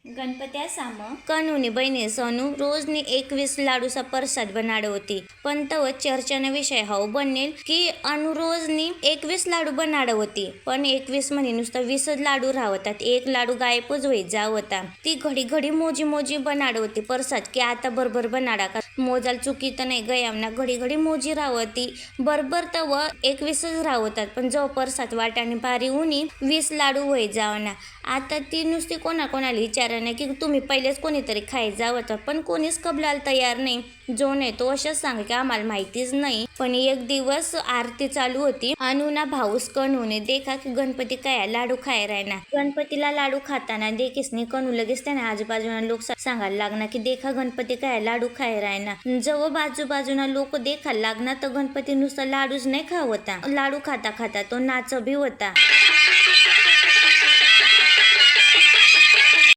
गणपत्या साम कनुनी बहिणी सोनू रोजनी 21 लाडूचा प्रसाद बनाडे होती. पण तव चर्चाना विषय हाव बनेल की अनु रोजनी 21 लाडू बनाडे होती. पण 21 म्हणे नुसतं 20 लाडू राहतात. एक लाडू गायबच होई जाव होता. ती घडी घडी मोजी बनाडे होती प्रसाद की आता बरोबर बनाडा का मोजाल चुकी तर नाही गयामना घडी घडी मोजी राहती. बरोबर तव 21 राहतात. पण जो प्रसाद वाटाने भारी उनी 20 लाडू होई जावना. आता ती नुसती कोणाला विचाराने की तुम्ही पहिलेच कोणीतरी खाई जावं, पण कोणीच कबलायला तयार नाही. जो नाही तो अशाच सांगे की आम्हाला माहितीच नाही. पण एक दिवस आरती चालू होती. अनुना भाऊस कनूने देखा की गणपती काय लाडू खाय रायना. गणपतीला लाडू खाताना देखीसनी कनू लगेच त्याने आजूबाजूना लोक सांगायला लागना की देखा गणपती काय लाडू खाय रायना. जवळ बाजूबाजूना लोक देखायला लागना तर गणपती नुसता लाडूच नाही खावता. लाडू खाता खाता तो नाच भी होता.